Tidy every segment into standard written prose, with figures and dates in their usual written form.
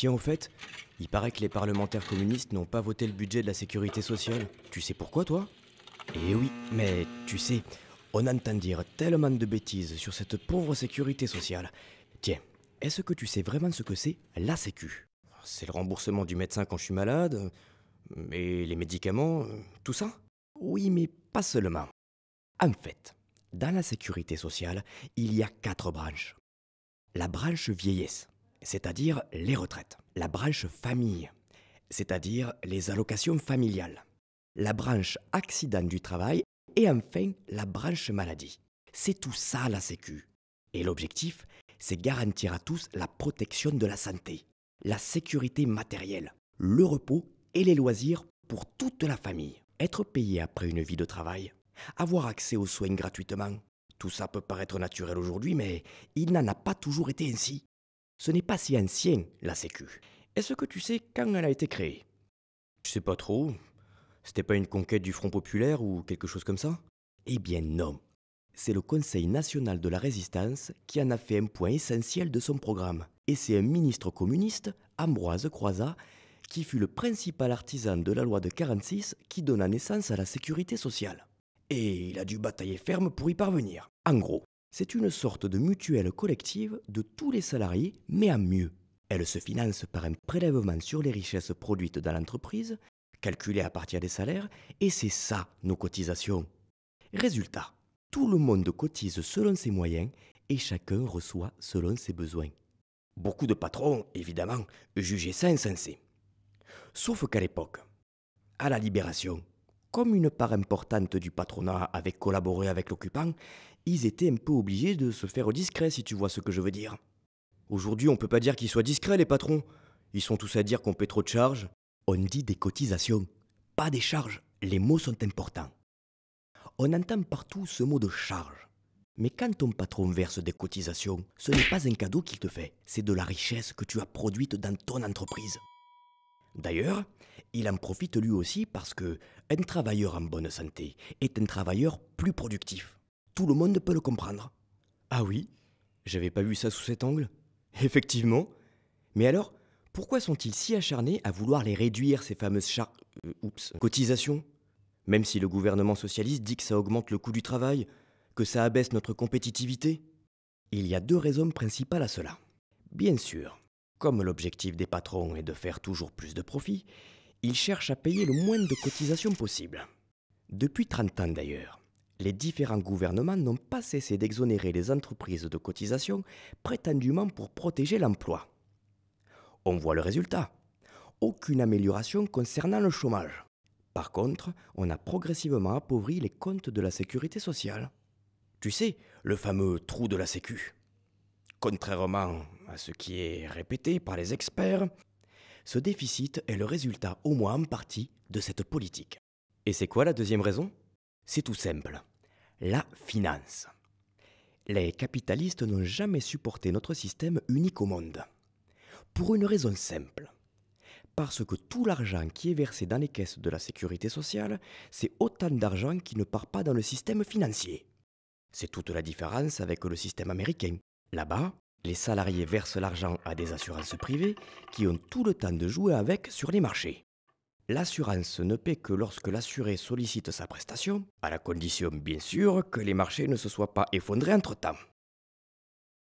Tiens, au fait, il paraît que les parlementaires communistes n'ont pas voté le budget de la sécurité sociale. Tu sais pourquoi, toi? Eh oui, mais tu sais, on entend dire tellement de bêtises sur cette pauvre sécurité sociale. Tiens, est-ce que tu sais vraiment ce que c'est la Sécu? C'est le remboursement du médecin quand je suis malade, et les médicaments, tout ça? Oui, mais pas seulement. En fait, dans la sécurité sociale, il y a 4 branches. La branche vieillesse, c'est-à-dire les retraites. La branche famille, c'est-à-dire les allocations familiales. La branche accident du travail et enfin la branche maladie. C'est tout ça la Sécu. Et l'objectif, c'est garantir à tous la protection de la santé, la sécurité matérielle, le repos et les loisirs pour toute la famille. Être payé après une vie de travail, avoir accès aux soins gratuitement. Tout ça peut paraître naturel aujourd'hui, mais il n'en a pas toujours été ainsi. Ce n'est pas si ancien, la Sécu. Est-ce que tu sais quand elle a été créée? Je sais pas trop. C'était pas une conquête du Front populaire ou quelque chose comme ça? Eh bien non. C'est le Conseil national de la résistance qui en a fait un point essentiel de son programme. Et c'est un ministre communiste, Ambroise Croizat, qui fut le principal artisan de la loi de 46 qui donna naissance à la sécurité sociale. Et il a dû batailler ferme pour y parvenir. En gros, c'est une sorte de mutuelle collective de tous les salariés, mais en mieux. Elle se finance par un prélèvement sur les richesses produites dans l'entreprise, calculé à partir des salaires, et c'est ça nos cotisations. Résultat, tout le monde cotise selon ses moyens et chacun reçoit selon ses besoins. Beaucoup de patrons, évidemment, jugeaient ça insensé. Sauf qu'à l'époque, à la Libération, comme une part importante du patronat avait collaboré avec l'occupant, ils étaient un peu obligés de se faire discrets, si tu vois ce que je veux dire. Aujourd'hui, on peut pas dire qu'ils soient discrets, les patrons. Ils sont tous à dire qu'on paie trop de charges. On dit des cotisations, pas des charges. Les mots sont importants. On entend partout ce mot de charge. Mais quand ton patron verse des cotisations, ce n'est pas un cadeau qu'il te fait, c'est de la richesse que tu as produite dans ton entreprise. D'ailleurs, il en profite lui aussi parce que un travailleur en bonne santé est un travailleur plus productif. Tout le monde peut le comprendre. Ah oui? J'avais pas vu ça sous cet angle. Effectivement. Mais alors, pourquoi sont-ils si acharnés à vouloir les réduire, ces fameuses cotisations? Même si le gouvernement socialiste dit que ça augmente le coût du travail, que ça abaisse notre compétitivité? Il y a 2 raisons principales à cela. Bien sûr, comme l'objectif des patrons est de faire toujours plus de profit, ils cherchent à payer le moins de cotisations possible. Depuis 30 ans d'ailleurs, les différents gouvernements n'ont pas cessé d'exonérer les entreprises de cotisations prétendument pour protéger l'emploi. On voit le résultat. Aucune amélioration concernant le chômage. Par contre, on a progressivement appauvri les comptes de la sécurité sociale. Tu sais, le fameux trou de la Sécu. Contrairement à ce qui est répété par les experts, ce déficit est le résultat, au moins en partie, de cette politique. Et c'est quoi la deuxième raison? C'est tout simple. La finance. Les capitalistes n'ont jamais supporté notre système unique au monde. Pour une raison simple. Parce que tout l'argent qui est versé dans les caisses de la sécurité sociale, c'est autant d'argent qui ne part pas dans le système financier. C'est toute la différence avec le système américain. Là-bas, les salariés versent l'argent à des assurances privées qui ont tout le temps de jouer avec sur les marchés. L'assurance ne paie que lorsque l'assuré sollicite sa prestation, à la condition bien sûr que les marchés ne se soient pas effondrés entre-temps.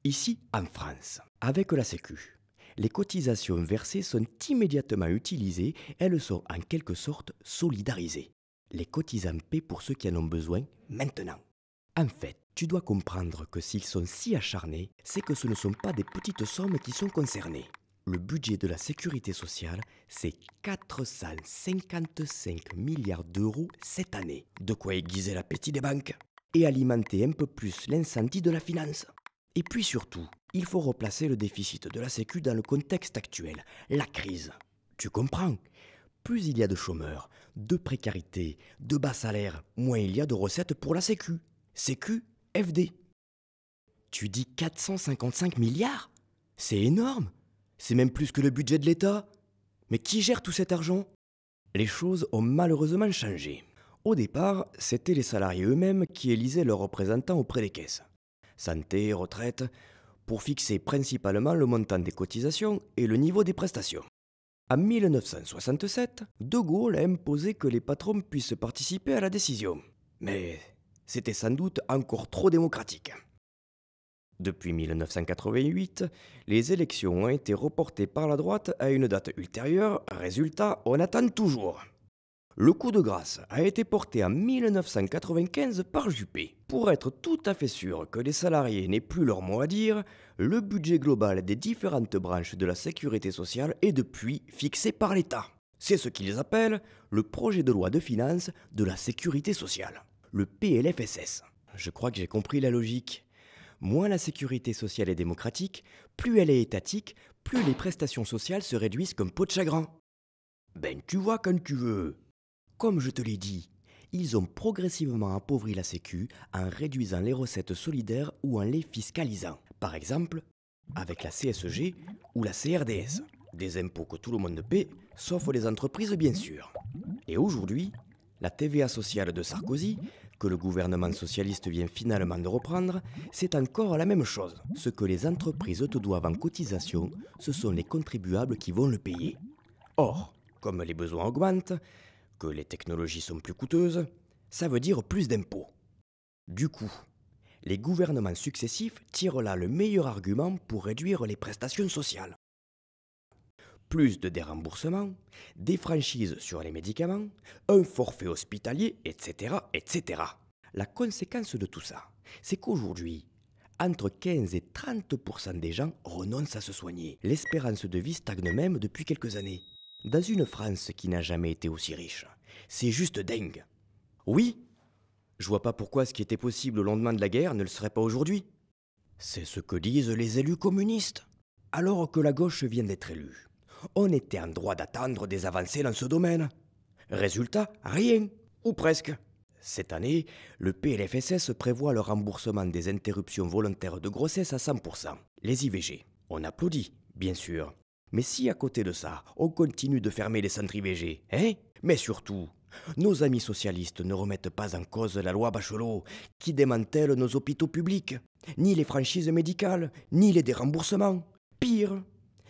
Ici, en France, avec la Sécu, les cotisations versées sont immédiatement utilisées, elles sont en quelque sorte solidarisées. Les cotisants paient pour ceux qui en ont besoin maintenant. En fait, tu dois comprendre que s'ils sont si acharnés, c'est que ce ne sont pas des petites sommes qui sont concernées. Le budget de la sécurité sociale, c'est 455 milliards d'euros cette année. De quoi aiguiser l'appétit des banques et alimenter un peu plus l'incendie de la finance. Et puis surtout, il faut replacer le déficit de la Sécu dans le contexte actuel, la crise. Tu comprends? Plus il y a de chômeurs, de précarité, de bas salaires, moins il y a de recettes pour la Sécu. Sécu, FD. Tu dis 455 milliards? C'est énorme! C'est même plus que le budget de l'État. Mais qui gère tout cet argent? Les choses ont malheureusement changé. Au départ, c'étaient les salariés eux-mêmes qui élisaient leurs représentants auprès des caisses. Santé, retraite, pour fixer principalement le montant des cotisations et le niveau des prestations. En 1967, De Gaulle a imposé que les patrons puissent participer à la décision. Mais c'était sans doute encore trop démocratique. Depuis 1988, les élections ont été reportées par la droite à une date ultérieure. Résultat, on attend toujours. Le coup de grâce a été porté en 1995 par Juppé. Pour être tout à fait sûr que les salariés n'aient plus leur mot à dire, le budget global des différentes branches de la sécurité sociale est depuis fixé par l'État. C'est ce qu'ils appellent le projet de loi de finances de la sécurité sociale, le PLFSS. Je crois que j'ai compris la logique. Moins la sécurité sociale est démocratique, plus elle est étatique, plus les prestations sociales se réduisent comme peau de chagrin. Ben tu vois quand tu veux. Comme je te l'ai dit, ils ont progressivement appauvri la Sécu en réduisant les recettes solidaires ou en les fiscalisant. Par exemple, avec la CSG ou la CRDS, des impôts que tout le monde paie, sauf les entreprises bien sûr. Et aujourd'hui, la TVA sociale de Sarkozy, que le gouvernement socialiste vient finalement de reprendre, c'est encore la même chose. Ce que les entreprises te doivent en cotisation, ce sont les contribuables qui vont le payer. Or, comme les besoins augmentent, que les technologies sont plus coûteuses, ça veut dire plus d'impôts. Du coup, les gouvernements successifs tirent là le meilleur argument pour réduire les prestations sociales. Plus de déremboursements, des franchises sur les médicaments, un forfait hospitalier, etc., etc. La conséquence de tout ça, c'est qu'aujourd'hui, entre 15 et 30% des gens renoncent à se soigner. L'espérance de vie stagne même depuis quelques années. Dans une France qui n'a jamais été aussi riche. C'est juste dingue. Oui, je vois pas pourquoi ce qui était possible au lendemain de la guerre ne le serait pas aujourd'hui. C'est ce que disent les élus communistes. Alors que la gauche vient d'être élue, on était en droit d'attendre des avancées dans ce domaine. Résultat, rien, ou presque. Cette année, le PLFSS prévoit le remboursement des interruptions volontaires de grossesse à 100%. Les IVG. On applaudit, bien sûr. Mais si à côté de ça, on continue de fermer les centres IVG, hein? Mais surtout, nos amis socialistes ne remettent pas en cause la loi Bachelot qui démantèle nos hôpitaux publics, ni les franchises médicales, ni les déremboursements. Pire,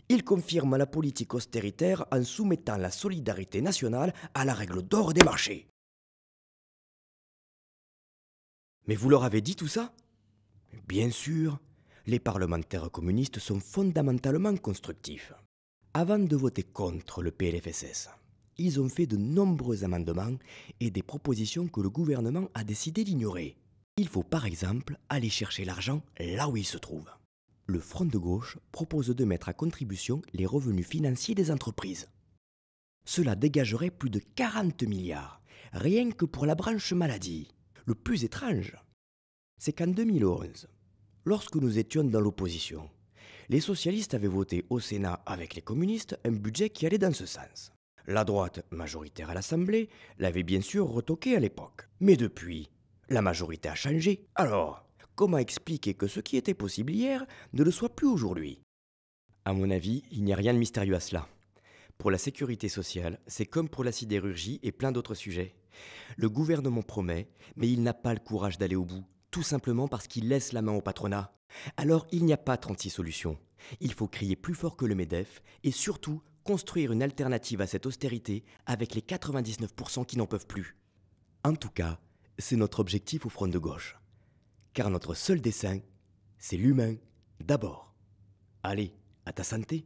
ils confirment la politique austéritaire en soumettant la solidarité nationale à la règle d'or des marchés. Mais vous leur avez dit tout ça? Bien sûr, les parlementaires communistes sont fondamentalement constructifs. Avant de voter contre le PLFSS, ils ont fait de nombreux amendements et des propositions que le gouvernement a décidé d'ignorer. Il faut par exemple aller chercher l'argent là où il se trouve. Le Front de gauche propose de mettre à contribution les revenus financiers des entreprises. Cela dégagerait plus de 40 milliards, rien que pour la branche maladie. Le plus étrange, c'est qu'en 2011, lorsque nous étions dans l'opposition, les socialistes avaient voté au Sénat avec les communistes un budget qui allait dans ce sens. La droite, majoritaire à l'Assemblée, l'avait bien sûr retoqué à l'époque. Mais depuis, la majorité a changé. Alors, comment expliquer que ce qui était possible hier ne le soit plus aujourd'hui? À mon avis, il n'y a rien de mystérieux à cela. Pour la sécurité sociale, c'est comme pour la sidérurgie et plein d'autres sujets. Le gouvernement promet, mais il n'a pas le courage d'aller au bout, tout simplement parce qu'il laisse la main au patronat. Alors il n'y a pas 36 solutions. Il faut crier plus fort que le MEDEF et surtout construire une alternative à cette austérité avec les 99% qui n'en peuvent plus. En tout cas, c'est notre objectif au Front de gauche. Car notre seul dessein, c'est l'humain d'abord. Allez, à ta santé!